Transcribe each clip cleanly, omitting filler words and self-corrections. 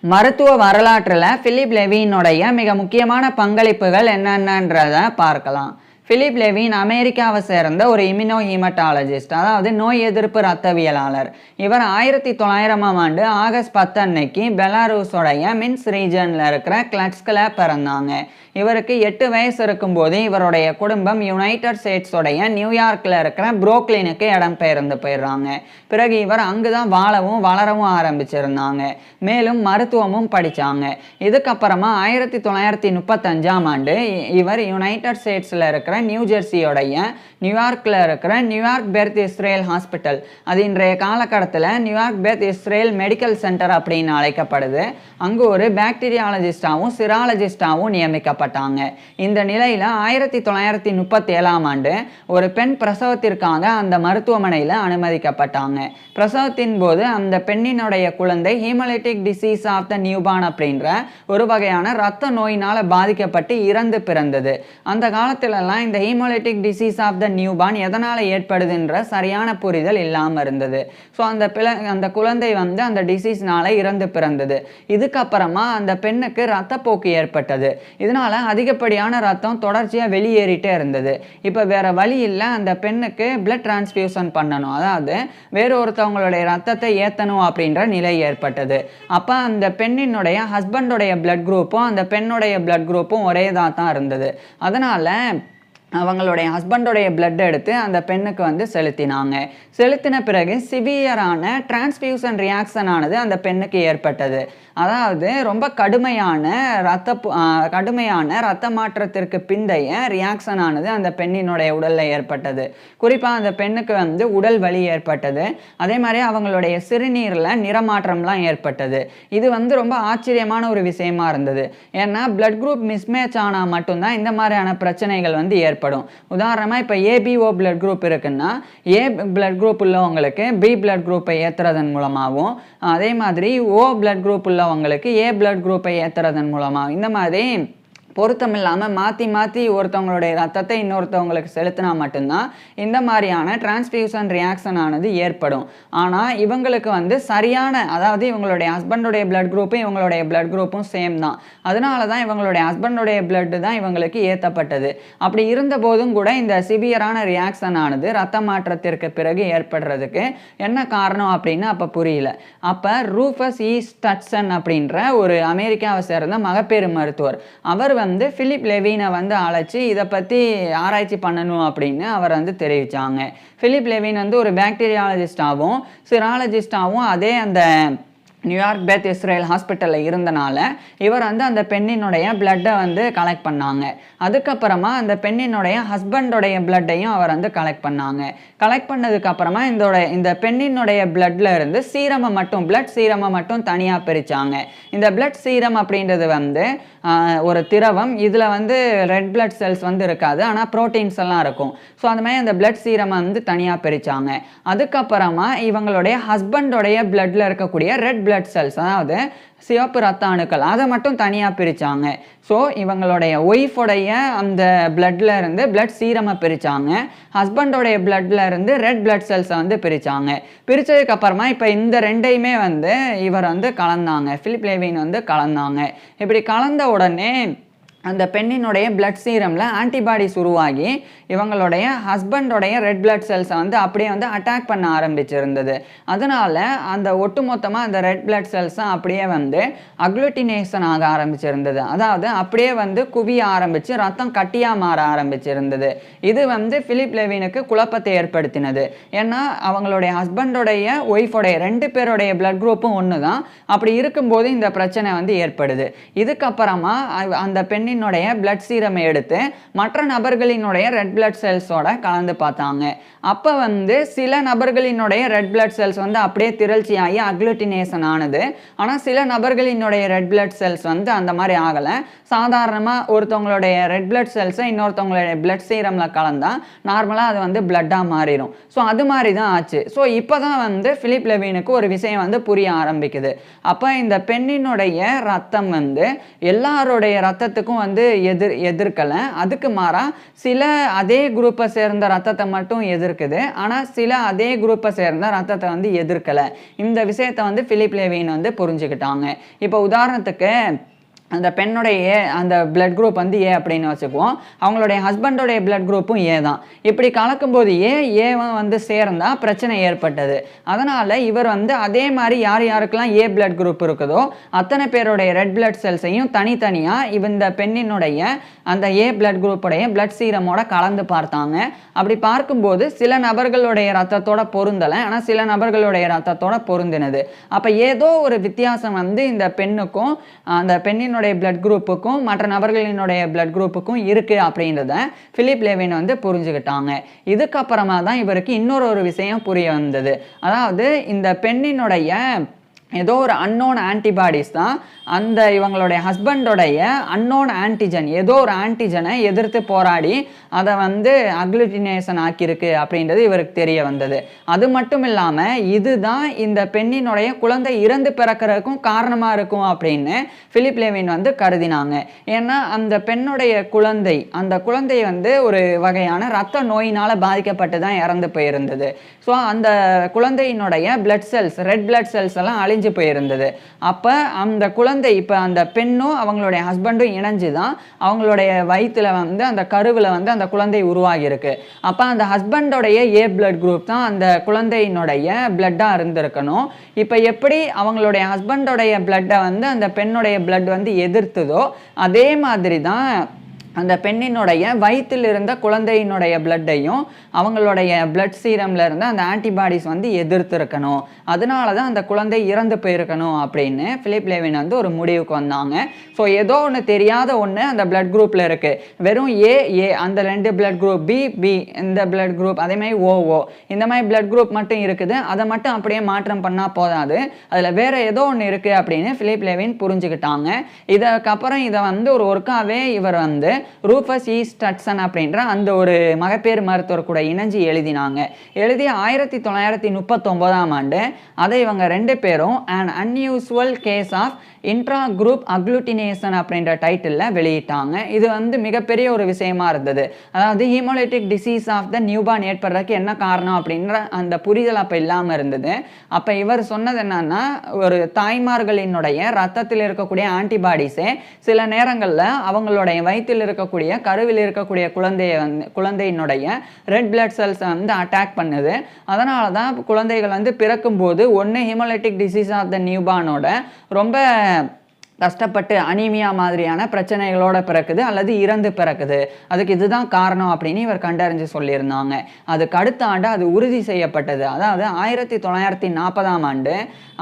மருத்துவ வரலாற்றில் பிலிப் லெவினுடைய மிக முக்கியமான பங்களிப்புகள் என்னென்னன்றதை பார்க்கலாம். பிலிப் லெவின் அமெரிக்காவை சேர்ந்த ஒரு இம்யூனோஹீமட்டாலஜிஸ்ட், அதாவது நோய் எதிர்ப்பு இரத்தவியலாளர். இவர் 1900ஆம் ஆண்டு ஆகஸ்ட் 10 அன்னைக்கு பெலாரூஸோடைய மின்ஸ் ரீஜனில் இருக்கிற கிளட்ஸ்கில் பிறந்தாங்க. இவருக்கு 8 வயசு இருக்கும்போது இவருடைய குடும்பம் யுனைடெட் ஸ்டேட்ஸோடைய நியூயார்க்கில் இருக்கிற புரோக்லினுக்கு இடம்பெயர்ந்து போயிடுறாங்க. பிறகு இவர் அங்கு தான் வாழவும் வளரவும் ஆரம்பிச்சிருந்தாங்க. மேலும் மருத்துவமும் படித்தாங்க. இதுக்கப்புறமா 1935ஆம் ஆண்டு இவர் யுனைடெட் ஸ்டேட்ஸில் இருக்கிற நியூ ஜெர்சியோடைய நியூயார்க்கில் இருக்கிற நியூயார்க் பெர்த் இஸ்ரேல் ஹாஸ்பிட்டல், அது இன்றைய காலகட்டத்தில் New York Beth Israel medical centre அப்படின்னு அழைக்கப்படுது, அங்கு ஒரு பாக்டீரியாலஜிஸ்டாகவும் சிராலஜிஸ்டாகவும் நியமிக்கப்பட்டாங்க. இந்த நிலையில் 1937ஆம் ஆண்டு ஒரு பெண் பிரசவத்திற்காக அந்த மருத்துவமனையில் அனுமதிக்கப்பட்டாங்க. பிரசவத்தின் போது அந்த பெண்ணினுடைய குழந்தை haemolytic disease of the newborn அப்படின்ற ஒரு வகையான இரத்த நோயினால் பாதிக்கப்பட்டு இறந்து பிறந்தது. அந்த காலத்திலலாம் இந்த haemolytic disease of the newborn எதனால் ஏற்படுதுன்ற சரியான புரிதல் இல்லாமல் இருந்தது. ஸோ அந்த குழந்தை அந்த டிசீஸ்னால இறந்து பிறந்தது. இதுக்கப்புறமா அந்த பெண்ணுக்கு இரத்தப்போக்கு ஏற்பட்டது. இதனால அதிகப்படியான ரத்தம் தொடர்ச்சியாக வெளியேறிட்டே இருந்தது. இப்போ வேற வழி இல்லை, அந்த பெண்ணுக்கு பிளட் டிரான்ஸ்ஃபியூஷன் பண்ணணும், அதாவது வேறு ஒருத்தவங்களுடைய ரத்தத்தை ஏற்றணும் அப்படின்ற நிலை ஏற்பட்டது. அப்போ அந்த பெண்ணினுடைய ஹஸ்பண்டோடைய பிளட் குரூப்பும் அந்த பெண்ணுடைய பிளட் குரூப்பும் ஒரே தான் இருந்தது. அதனால அவங்களுடைய ஹஸ்பண்டோடைய பிளட் எடுத்து அந்த பெண்ணுக்கு செலுத்தினாங்க. செலுத்தின பிறகு சிவியரான டிரான்ஸ்ஃபியூஷன் ரியாக்ஷன் ஆனது அந்த பெண்ணுக்கு ஏற்பட்டது. அதாவது ரொம்ப கடுமையான இரத்த மாற்றத்திற்கு பிந்தைய ரியாக்ஷன் ஆனது அந்த பெண்ணினுடைய உடலில் ஏற்பட்டது. குறிப்பாக அந்த பெண்ணுக்கு உடல் வலி ஏற்பட்டது. அதே மாதிரி அவங்களுடைய சிறுநீரில் நிறமாற்றம்லாம் ஏற்பட்டது. இது ரொம்ப ஆச்சரியமான ஒரு விஷயமா இருந்தது. ஏன்னா பிளட் குரூப் மிஸ்மேட்ச் ஆனால் மட்டும்தான் இந்த மாதிரியான பிரச்சனைகள் ஏற்படும். உதாரணமாக இப்போ ஏபிஓ பிளட் குரூப் இருக்குன்னா ஏ பிளட் குரூப் உள்ளவங்களுக்கு பி பிளட் குரூப்பை ஏற்றுறதன் மூலமாகவும், அதே மாதிரி ஓ பிளட் குரூப் உள்ளவங்களுக்கு ஏ பிளட் குரூப்பை ஏற்றுறதன் மூலமாகவும், இந்த மாதிரி பொருத்தம் இல்லாமல் மாற்றி ஒருத்தவங்களுடைய ரத்தத்தை இன்னொருத்தவங்களுக்கு செலுத்தினா மட்டும்தான் இந்த மாதிரியான டிரான்ஸ்ஃபியூஷன் ரியாக்ஷன் ஆனது ஏற்படும். ஆனால் இவங்களுக்கு சரியான, அதாவது இவங்களுடைய ஹஸ்பண்டோடைய பிளட் குரூப்பும் இவங்களுடைய பிளட் குரூப்பும் சேம் தான். அதனால தான் இவங்களுடைய ஹஸ்பண்டோடைய பிளட்டு தான் இவங்களுக்கு ஏற்றப்பட்டது. அப்படி இருந்த போதும் கூட இந்த சிவியரான ரியாக்ஷன் ஆனது ரத்த மாற்றத்திற்கு பிறகு ஏற்படுறதுக்கு என்ன காரணம் அப்படின்னு அப்போ புரியல. அப்போ ரூஃபஸ் இ ஸ்டட்சன் அப்படின்ற ஒரு அமெரிக்காவை சேர்ந்த மகப்பேறு மருத்துவர், அவர் பிலிப் லெவினை அழைச்சி இதை பற்றி ஆராய்ச்சி பண்ணணும் அப்படின்னு அவர் தெரிவித்தாங்க. பிலிப் லெவின் ஒரு பாக்டீரியாலஜிஸ்டாகவும் சிராலஜிஸ்டாகவும் அதே அந்த நியூயார்க் பெர்த் இஸ்ரேல் ஹாஸ்பிட்டலில் இருந்தனால இவர் அந்த பெண்ணினுடைய பிளட்டை கலெக்ட் பண்ணாங்க. அதுக்கப்புறமா அந்த பெண்ணினுடைய ஹஸ்பண்டோடைய பிளட்டையும் அவர் கலெக்ட் பண்ணாங்க. கலெக்ட் பண்ணதுக்கப்புறமா இந்த பெண்ணினுடைய பிளட்ல இருந்து பிளட் சீரமை மட்டும் தனியாக பிரித்தாங்க. இந்த பிளட் சீரம் அப்படின்றது ஒரு திரவம். இதில் ரெட் பிளட் செல்ஸ் இருக்காது, ஆனால் ப்ரோட்டீன்ஸ் எல்லாம் இருக்கும். ஸோ அந்த மாதிரி அந்த பிளட் சீரமை தனியாக பிரித்தாங்க. அதுக்கப்புறமா இவங்களுடைய ஹஸ்பண்டோடைய பிளட்ல இருக்கக்கூடிய ரெட் பிளட் செல்ஸ், அதாவது சிவப்பு ரத்த அணுக்கள், அதை மட்டும் தனியாக பிரித்தாங்க. ஸோ இவங்களுடைய ஒய்ஃபோடைய அந்த பிளட்ல இருந்து பிளட் சீரமை பிரித்தாங்க. ஹஸ்பண்டோடைய பிளட்ல இருந்து ரெட் பிளட் செல்ஸை பிரித்தாங்க. பிரித்ததுக்கு அப்புறமா இப்போ இந்த ரெண்டையுமே இவர் கலந்தாங்க, பிலிப் லெவின் கலந்தாங்க. இப்படி கலந்த உடனே அந்த பெண்ணினுடைய பிளட் சீரமில் ஆன்டிபாடிஸ் உருவாகி இவங்களுடைய ஹஸ்பண்டோடைய ரெட் பிளட் செல்ஸை அப்படியே அட்டாக் பண்ண ஆரம்பிச்சிருந்தது. அதனால் அந்த ஒட்டுமொத்தமாக அந்த ரெட் பிளட் செல்ஸை அப்படியே அக்ளூட்டினேஷன் ஆக ஆரம்பிச்சிருந்தது. அதாவது அப்படியே குவிய ஆரம்பித்து ரத்தம் கட்டியாக மாற ஆரம்பிச்சிருந்தது. இது பிலிப் லெவினுக்கு குழப்பத்தை ஏற்படுத்தினது. ஏன்னா அவங்களுடைய ஹஸ்பண்டோடைய ஒய்ஃபோடைய 2 பேருடைய பிளட் குரூப்பும் ஒன்று தான். அப்படி இருக்கும்போது இந்த பிரச்சனை ஏற்படுது. இதுக்கப்புறமா அந்த பெண்ணினுடைய பிளட் சீரமை எடுத்து மற்ற நபர்களினுடைய ரெட் பிளட் செல்ஸோட கலந்து பார்த்தாங்க. அப்போ சில நபர்களினுடைய ரெட் பிளட் செல்ஸ் அப்படியே திரள்ச்சியாகி அக்ளூட்டினேஷன் ஆனது. ஆனால் சில நபர்களினுடைய ரெட் பிளட் செல்ஸ் அந்த மாதிரி ஆகலை. சாதாரணமாக ஒருத்தவங்களுடைய ரெட் பிளட் செல்ஸை இன்னொருத்தவங்களுடைய பிளட் சீரமில் கலந்தா நார்மலாக அது பிளட்டாக மாறிடும். ஸோ அது மாதிரி தான் ஆச்சு. ஸோ இப்போ தான் பிலிப் லெவினுக்கு ஒரு விஷயம் புரிய ஆரம்பிக்குது. அப்போ இந்த பெண்ணினுடைய ரத்தம் எல்லாருடைய ரத்தத்துக்கும் பெண்ணும் வந்து எதிர்க்கலை. அதுக்கு மாறாக சில அதே குரூப்பை சேர்ந்த ரத்தத்தை மட்டும் எதிர்க்குது, ஆனால் சில அதே குரூப்பை சேர்ந்த ரத்தத்தை வந்து எதிர்க்கலை. இந்த விஷயத்தை வந்து பிலிப் லேவின் வந்து புரிஞ்சுக்கிட்டாங்க. இப்போ உதாரணத்துக்கு அந்த பெண்ணுடைய அந்த பிளட் குரூப் வந்து ஏ அப்படின்னு வச்சுக்குவோம். அவங்களுடைய ஹஸ்பண்டோடைய பிளட் குரூப்பும் ஏ தான். இப்படி கலக்கும்போது ஏவன் வந்து சேர்ந்தால் பிரச்சனை ஏற்பட்டது. அதனால் இவர் வந்து அதே மாதிரி யார் யாருக்கெல்லாம் ஏ பிளட் குரூப் இருக்குதோ அத்தனை பேருடைய ரெட் பிளட் செல்ஸையும் தனித்தனியாக இந்த பெண்ணினுடைய அந்த ஏ பிளட் குரூப்புடைய பிளட் சீரமோட கலந்து பார்த்தாங்க. அப்படி பார்க்கும்போது சில நபர்களுடைய ரத்தத்தோட பொருந்தலை, ஆனால் சில நபர்களுடைய ரத்தத்தோட பொருந்தினது. அப்போ ஏதோ ஒரு வித்தியாசம் வந்து இந்த பெண்ணுக்கும் அந்த பெண்ணினுடைய பிளட் குரூப்புக்கும் மற்ற நபர்களினுடைய பிளட் குரூப்புக்கும் இருக்கு அப்படின்றத பிலிப் லேவின் வந்து புரிஞ்சுக்கிட்டாங்க. இதுக்கப்புறமா தான் இவருக்கு இன்னொரு விஷயம் புரிய வந்தது. அதாவது இந்த பெண்ணினுடைய ஏதோ ஒரு அன்னோன் ஆன்டிபாடிஸ் தான் அந்த இவங்களுடைய ஹஸ்பண்டோடைய அன்னோன் ஆன்டிஜன், ஏதோ ஒரு ஆன்டிஜனை எதிர்த்து போராடி அதை வந்து அக்ளூட்டினேஷன் ஆக்கியிருக்கு அப்படின்றது இவருக்கு தெரிய வந்தது. அது மட்டும் இல்லாமல் இதுதான் இந்த பெண்ணினுடைய குழந்தை இறந்து பிறக்கிறதுக்கும் காரணமாக இருக்கும் அப்படின்னு பிலிப் லேவின் வந்து கருதினாங்க. ஏன்னா அந்த பெண்ணுடைய அந்த குழந்தை வந்து ஒரு வகையான இரத்த நோயினால் பாதிக்கப்பட்டு தான் இறந்து போயிருந்தது. ஸோ அந்த குழந்தையினுடைய blood cells, red blood cells எல்லாம் அழிஞ்சு போயிருந்தது. அப்போ அந்த குழந்தை இப்போ அந்த பெண்ணும் அவங்களுடைய ஹஸ்பண்டும் இணைஞ்சு தான் அவங்களுடைய வயிற்றுல வந்து அந்த கருவில் வந்து அந்த குழந்தை உருவாகி இருக்கு. அப்போ அந்த ஹஸ்பண்டோடைய ஏ பிளட் குரூப் தான் அந்த குழந்தையினுடைய பிளட்டாக இருந்திருக்கணும். இப்போ எப்படி அவங்களுடைய ஹஸ்பண்டோடைய பிளட்டை வந்து அந்த பெண்ணுடைய பிளட் வந்து எதிர்த்ததோ அதே மாதிரி தான் அந்த பெண்ணினுடைய வயிற்றில் இருந்த குழந்தையினுடைய பிளட்டையும் அவங்களுடைய பிளட் சீரம்ல இருந்த அந்த ஆன்டிபாடிஸ் வந்து எதிர்த்திருக்கணும். அதனால தான் அந்த குழந்தை இறந்து போயிருக்கணும் அப்படின்னு பிலிப் லேவின் வந்து ஒரு முடிவுக்கு வந்தாங்க. ஸோ ஏதோ ஒன்று தெரியாத ஒன்று அந்த பிளட் குரூப்பில் இருக்குது. வெறும் ஏ அந்த 2 பிளட் குரூப், பி இந்த பிளட் குரூப், அதே மாதிரி ஓ இந்த மாதிரி பிளட் குரூப் மட்டும் இருக்குது. அதை மட்டும் அப்படியே மாற்றம் பண்ணால் போதாது, அதில் வேற ஏதோ ஒன்று இருக்குது அப்படின்னு பிலிப் லேவின் புரிஞ்சுக்கிட்டாங்க. இதுக்கப்புறம் இதை வந்து ஒரு ஒர்க்காகவே இவர் வந்து ரூஃபஸ் ஈ ஸ்டட்சன் அப்படின்ற அந்த ஒரு மகப்பேறு மருத்துவர் கூட இணைஞ்சு எழுதினாங்க. எழுதி 1939ஆம் ஆண்டு அதை இவங்க 2 பேரும் an unusual case of intra group agglutination அப்படின்ற டைட்டிலில் வெளியிட்டாங்க. இது வந்து மிகப்பெரிய ஒரு விஷயமா இருந்தது. அதாவது haemolytic disease of the newborn ஏற்படுறதுக்கு என்ன காரணம் அப்படின்ற அந்த புரிதல் அப்போ இல்லாமல் இருந்தது. அப்போ இவர் சொன்னது என்னன்னா, ஒரு தாய்மார்களினுடைய ரத்தத்தில் இருக்கக்கூடிய ஆன்டிபாடிஸே சில நேரங்களில் அவங்களுடைய வயிற்றில் இருக்கக்கூடிய கருவில் இருக்கக்கூடிய குழந்தையினுடைய ரெட் பிளட் செல்ஸை வந்து அட்டாக் பண்ணுது. அதனால தான் குழந்தைகள் வந்து பிறக்கும்போது ஒன்று ஹீமோலைட்டிக் டிசீஸ் ஆஃப் த நியூபார்னோட ரொம்ப கஷ்டப்பட்டு அனீமியா மாதிரியான பிரச்சனைகளோட பிறக்குது அல்லது இறந்து பிறக்குது. அதுக்கு இதுதான் காரணம் அப்படின்னு இவர் கண்டறிஞ்சு சொல்லியிருந்தாங்க. அதுக்கு அடுத்த ஆண்டு அது உறுதி செய்யப்பட்டது. அதாவது 1940ஆம் ஆண்டு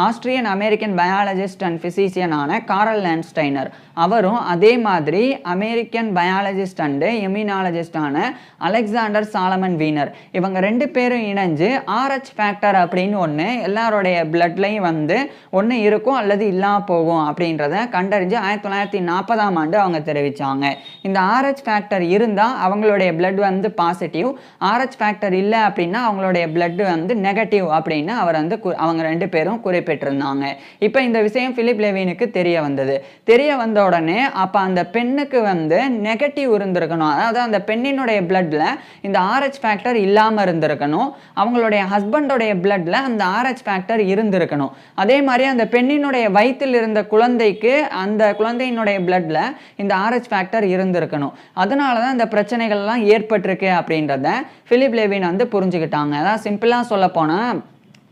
ஆஸ்திரியன் அமெரிக்கன் பயாலஜிஸ்ட் அண்ட் ஃபிசிஷியனான காரல் லேண்ட்ஸ்டைனர் அவரும் அதே மாதிரி அமெரிக்கன் பயாலஜிஸ்ட் அண்டு இம்யூனாலஜிஸ்டான அலெக்சாண்டர் சாலமன் வீனர் இவங்க 2 பேரும் இணைஞ்சு RH ஃபேக்டர் அப்படின்னு ஒன்று எல்லாருடைய பிளட்லையும் வந்து ஒன்று இருக்கும் அல்லது இல்லாமல் போகும் அப்படின்றத கண்டறிஞ்சு 1940ஆம் ஆண்டு அவங்க தெரிவித்தாங்க. இந்த RH ஃபேக்டர் இருந்தால் அவங்களுடைய பிளட் வந்து பாசிட்டிவ், RH ஃபேக்டர் இல்லை அப்படின்னா அவங்களுடைய பிளட் வந்து நெகட்டிவ் அப்படின்னு அவர் வந்து அவங்க 2 பேரும் குறிப்பிட்டிருந்தாங்க. இப்போ இந்த விஷயம் பிலிப் லேவினுக்கு தெரிய வந்தது. தெரிய வந்த உடனே அப்போ அந்த பெண்ணுக்கு வந்து நெகட்டிவ் இருந்திருக்கணும். அதாவது அந்த பெண்ணினுடைய பிளட்ல இந்த RH ஃபேக்டர் இல்லாமல் இருந்திருக்கணும். அவங்களுடைய ஹஸ்பண்டோடைய பிளட்ல அந்த RH ஃபேக்டர் இருந்திருக்கணும். அதே மாதிரி அந்த பெண்ணினுடைய வயிற்றில் இருந்த குழந்தைக்கு அந்த குழந்தையினுடைய பிளட்ல இந்த RH ஃபேக்டர் இருந்திருக்கணும். அதனால தான் இந்த பிரச்சனைகள்லாம் ஏற்பட்டிருக்கு அப்படின்றத பிலிப் லேவின் வந்து புரிஞ்சுக்கிட்டாங்க. அதான் சிம்பிளாக சொல்ல போனால்,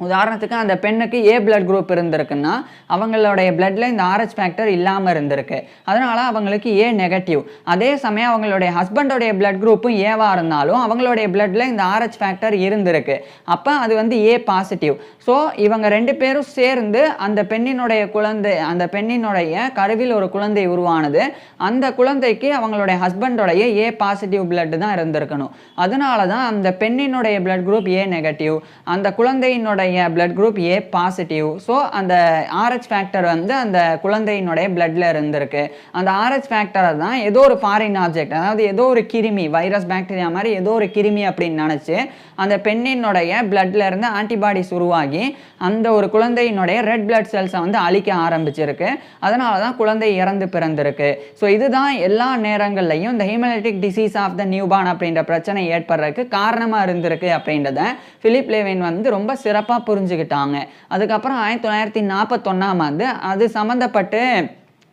உதாரணத்துக்கு அந்த பெண்ணுக்கு ஏ பிளட் குரூப் இருந்திருக்குன்னா அவங்களுடைய பிளட்ல இந்த RH ஃபேக்டர் இல்லாமல் இருந்திருக்கு. அதனால அவங்களுக்கு ஏ நெகட்டிவ். அதே சமயம் அவங்களுடைய ஹஸ்பண்டோடைய பிளட் குரூப்பும் ஏவா இருந்தாலும் அவங்களுடைய பிளட்ல இந்த RH ஃபேக்டர் இருந்திருக்கு. அப்போ அது வந்து ஏ பாசிட்டிவ். ஸோ இவங்க 2 பேரும் சேர்ந்து அந்த பெண்ணினுடைய கருவில் ஒரு குழந்தை உருவானது. அந்த குழந்தைக்கு அவங்களுடைய ஹஸ்பண்டோடைய ஏ பாசிட்டிவ் பிளட் தான் இருந்திருக்கணும். அதனால தான் அந்த பெண்ணினுடைய பிளட் குரூப் ஏ நெகட்டிவ், அந்த குழந்தையினுடைய பெண்ணினுடைய blood group A positive. So அந்த RH ஃபேக்டர் வந்து அந்த குழந்தையினுடைய பிளட்ல இருந்திருக்கு. அந்த RH ஃபேக்டரை தான் ஏதோ ஒரு ஃபாரின் ஆப்ஜெக்ட், அதாவது ஏதோ ஒரு கிருமி, வைரஸ் பாக்டீரியா மாதிரி ஏதோ ஒரு கிருமி அப்படின்னு நினச்சி அந்த பெண்ணினுடைய பிளட்ல இருந்து ஆன்டிபாடிஸ் உருவாகி அந்த ஒரு குழந்தையினுடைய ரெட் பிளட் செல்ஸை வந்து அழிக்க ஆரம்பிச்சிருக்கு. அதனால தான் குழந்தை இறந்து பிறந்திருக்கு. ஸோ இதுதான் எல்லா நேரங்கள்லையும் இந்த haemolytic disease of the newborn அப்படின்ற பிரச்சனை ஏற்படுறதுக்கு காரணமாக இருந்திருக்கு அப்படின்றத பிலிப் லேவின் வந்து ரொம்ப சிறப்பாக புரிஞ்சுக்கிட்டாங்க. அதுக்கப்புறம் 1941 அது சம்மந்தப்பட்டு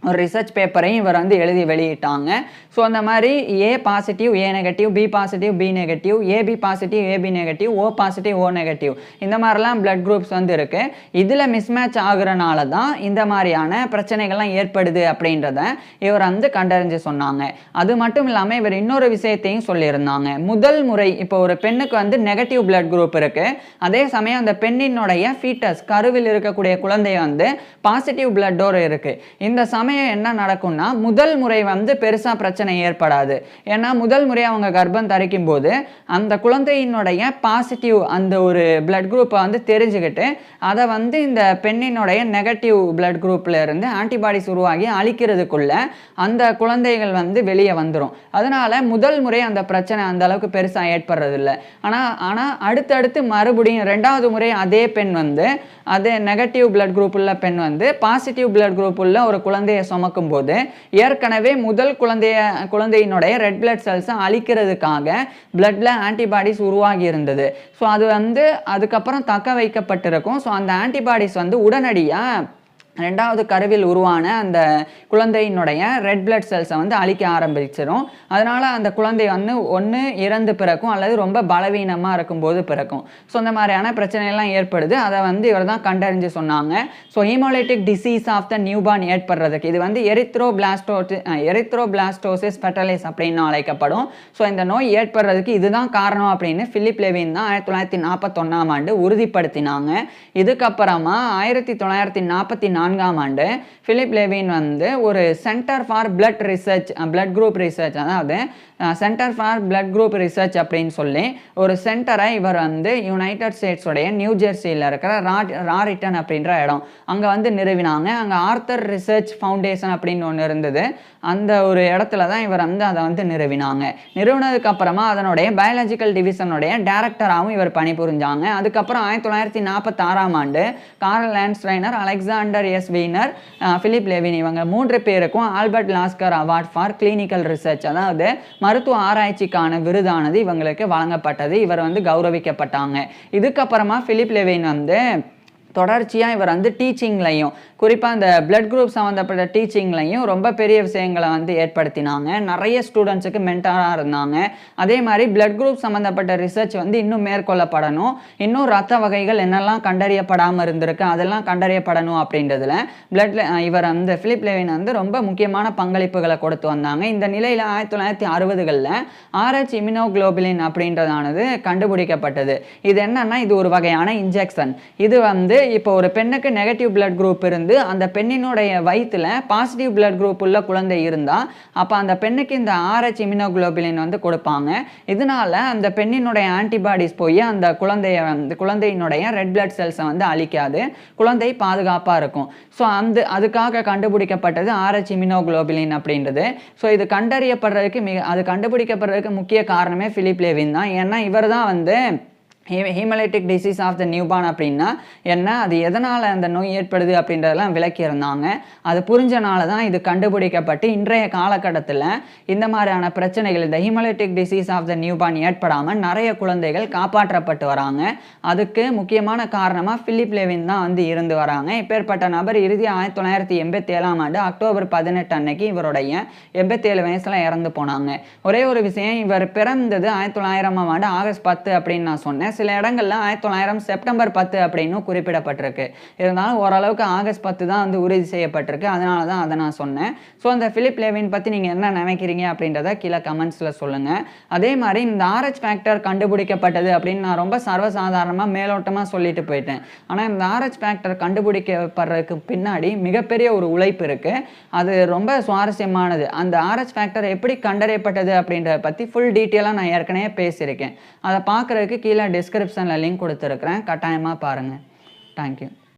ஒரு ரிசர்ச் பேப்பரையும் இவர் வந்து எழுதி வெளியிட்டாங்க. ஸோ அந்த மாதிரி A positive A negative, B positive B negative, AB positive AB negative, O positive O negative, இந்த மாதிரிலாம் பிளட் குரூப்ஸ் வந்து இருக்குது. இதில் மிஸ்மேட்ச் ஆகுறனால தான் இந்த மாதிரியான பிரச்சனைகள்லாம் ஏற்படுது அப்படின்றத இவர் வந்து கண்டறிஞ்சு சொன்னாங்க. அது மட்டும் இல்லாமல் இவர் இன்னொரு விஷயத்தையும் சொல்லியிருந்தாங்க. முதல் முறை இப்போ ஒரு பெண்ணுக்கு வந்து நெகட்டிவ் பிளட் குரூப் இருக்குது, அதே சமயம் அந்த பெண்ணினுடைய ஃபீட்டஸ் கருவில் இருக்கக்கூடிய குழந்தை வந்து பாசிட்டிவ் பிளட்டோடு இருக்குது. இந்த சமயம் என்ன நடக்கும்னா முதல் முறை வந்து பெருசா பிரச்சனை ஏற்படாது. ஏன்னா முதல் முறை அவங்க கர்ப்பம் தரிக்கும் போது அந்த குழந்தையினுடைய பாசிட்டிவ் அந்த ஒரு பிளட் குரூப்பை வந்து தெரிஞ்சுக்கிட்டு அதை வந்து இந்த பெண்ணினுடைய நெகட்டிவ் பிளட் குரூப்ல இருந்து ஆன்டிபாடிஸ் உருவாகி அழிக்கிறதுக்குள்ள அந்த குழந்தைகள் வந்து வெளியே வந்துடும். அதனால முதல் முறை அந்த பிரச்சனை அந்த அளவுக்கு பெருசா ஏற்படுறது இல்லை. ஆனா அடுத்தடுத்து மறுபடியும் 2வது முறை அதே பெண் வந்து அதே நெகட்டிவ் பிளட் குரூப் உள்ள பெண் வந்து பாசிட்டிவ் பிளட் குரூப் உள்ள ஒரு குழந்தையை சுமக்கும் போது ஏற்கனவே முதல் குழந்தையினுடைய ரெட் பிளட் செல்ஸை அழிக்கிறதுக்காக பிளட்ல ஆன்டிபாடிஸ் உருவாகி இருந்தது. ஸோ அது வந்து அதுக்கப்புறம் தக்க வைக்கப்பட்டிருக்கும். ஸோ அந்த ஆன்டிபாடிஸ் வந்து உடனடியாக 2வது கருவில் உருவான அந்த குழந்தையினுடைய ரெட் பிளட் செல்ஸை வந்து அழிக்க ஆரம்பிச்சிடும். அதனால் அந்த குழந்தை வந்து ஒன்று இறந்து பிறக்கும் அல்லது ரொம்ப பலவீனமாக இருக்கும்போது பிறக்கும். ஸோ இந்த மாதிரியான பிரச்சனைகள்லாம் ஏற்படுது. அதை வந்து இவர் தான் கண்டறிஞ்சு சொன்னாங்க. So haemolytic disease of the newborn ஏற்படுறதுக்கு இது வந்து எரித்ரோபிளாஸ்டோசிஸ் ஃபெட்டலிஸ் அப்படின்னு அழைக்கப்படும். ஸோ இந்த நோய் ஏற்படுறதுக்கு இதுதான் காரணம் அப்படின்னு பிலிப் லேவின் தான் 1941 உறுதிப்படுத்தினாங்க. இதுக்கப்புறமா 1944 பிலிப் லேவின் வந்து ஒரு centre for blood research, blood group research, அதாவது centre for blood group research அப்படின்னு சொல்லி ஒரு சென்டரை இவர் வந்து யுனைடெட் ஸ்டேட்ஸோடைய நியூ ஜெர்சியில் இருக்கிற ராரிட்டன் அப்படின்ற இடம் அங்கே வந்து நிறுவினாங்க. அங்கே ஆர்த்தர் ரிசர்ச் ஃபவுண்டேஷன் அப்படின்னு ஒன்று இருந்தது. அந்த ஒரு இடத்துல தான் இவர் வந்து அதை வந்து நிறுவினாங்க. நிறுவனதுக்கு அப்புறமா அதனுடைய பயாலஜிக்கல் டிவிஷனுடைய டைரக்டராகவும் இவர் பணிபுரிஞ்சாங்க. அதுக்கப்புறம் 1946 Karl Landsteiner, Alexander S Wiener, Philip Levine இவங்க 3 பேருக்கும் Albert Lasker award for clinical research, அதாவது மருத்துவ ஆராய்ச்சிக்கான விருதானது இவங்களுக்கு வழங்கப்பட்டது. இவர் வந்து கௌரவிக்கப்பட்டாங்க. இதுக்கப்புறமா பிலிப் லேவின் வந்து தொடர்ச்சியாக இவர் வந்து டீச்சிங்லையும் குறிப்பாக இந்த பிளட் குரூப் சம்மந்தப்பட்ட டீச்சிங்லையும் ரொம்ப பெரிய விஷயங்களை வந்து ஏற்படுத்தினாங்க. நிறைய ஸ்டூடெண்ட்ஸுக்கு மென்டாராக இருந்தாங்க. அதே மாதிரி பிளட் குரூப் சம்மந்தப்பட்ட ரிசர்ச் வந்து இன்னும் மேற்கொள்ளப்படணும், இன்னும் ரத்த வகைகள் என்னெல்லாம் கண்டறியப்படாமல் இருந்திருக்கு அதெல்லாம் கண்டறியப்படணும் அப்படின்றதுல இவர் வந்து பிலிப் லேவின் வந்து ரொம்ப முக்கியமான பங்களிப்புகளை கொடுத்து வந்தாங்க. இந்த நிலையில் 1960களில் RH இம்யூனோகுளோபுலின் அப்படின்றதானது கண்டுபிடிக்கப்பட்டது. இது என்னன்னா இது ஒரு வகையான இன்ஜெக்ஷன். இது வந்து இப்போ ஒரு பெண்ணுக்கு நெகட்டிவ் பிளட் குரூப் இருந்து அந்த பெண்ணினுடைய வயிற்றுல பாசிட்டிவ் பிளட் குரூப் உள்ள குழந்தை இருந்தால் அப்போ அந்த பெண்ணுக்கு இந்த RH இம்யூனோகுளோபுலின் வந்து கொடுப்பாங்க. இதனால அந்த பெண்ணினுடைய ஆன்டிபாடிஸ் போய் அந்த குழந்தையினுடைய ரெட் பிளட் செல்ஸை வந்து அழிக்காது, குழந்தை பாதுகாப்பாக இருக்கும். ஸோ அதுக்காக கண்டுபிடிக்கப்பட்டது RH இம்யூனோகுளோபுலின் அப்படின்றது. ஸோ இது கண்டுபிடிக்கப்படுறதுக்கு முக்கிய காரணமே பிலிப் லேவின் தான். ஏன்னா இவர் தான் வந்து haemolytic disease of the newborn அப்படின்னா என்ன, அது எதனால் அந்த நோய் ஏற்படுது அப்படின்றதெல்லாம் விளக்கியிருந்தாங்க. அது புரிஞ்சனால தான் இது கண்டுபிடிக்கப்பட்டு இன்றைய காலகட்டத்தில் இந்த மாதிரியான பிரச்சனைகள், இந்த haemolytic disease of the newborn ஏற்படாமல் நிறைய குழந்தைகள் காப்பாற்றப்பட்டு வராங்க. அதுக்கு முக்கியமான காரணமாக பிலிப் லேவின் தான் வந்து இருந்து வராங்க. இப்பேற்பட்ட நபர் இறுதி 1987 அக்டோபர் 18 அன்னைக்கு இவருடைய 87 வயசில் இறந்து போனாங்க. ஒரே ஒரு விஷயம், இவர் பிறந்தது 1900 ஆகஸ்ட் 10 அப்படின்னு நான் சொன்னேன். சில இடங்கள்ல 1900 செப்டம்பர் 10 அப்படின்னு குறிப்பிடப்பட்டிருக்கு. இருந்தாலும் ஓரளவுக்கு ஆகஸ்ட் 10 தான் வந்து உறுதி செய்யப்பட்டிருக்கு. அதனால தான் அதை நான் சொன்னேன். ஸோ அந்த பிலிப் லேவின் பற்றி நீங்கள் என்ன நினைக்கிறீங்க அப்படின்றத கீழே கமெண்ட்ஸில் சொல்லுங்கள். அதே மாதிரி இந்த RH ஃபேக்டர் கண்டுபிடிக்கப்பட்டது அப்படின்னு நான் ரொம்ப சர்வசாதாரணமாக மேலோட்டமாக சொல்லிட்டு போயிட்டேன். ஆனால் இந்த RH ஃபேக்டர் கண்டுபிடிக்கப்படுறதுக்கு பின்னாடி மிகப்பெரிய ஒரு உழைப்பு இருக்குது. அது ரொம்ப சுவாரஸ்யமானது. அந்த RH ஃபேக்டர் எப்படி கண்டறியப்பட்டது அப்படின்றத பற்றி ஃபுல் டீட்டெயிலாக நான் ஏற்கனவே பேசியிருக்கேன். அதை பார்க்குறதுக்கு கீழே டிஸ்கிரிப்ஷனில் லிங்க் கொடுத்துருக்குறேன், கட்டாயமாக பாருங்கள். தேங்க்யூ.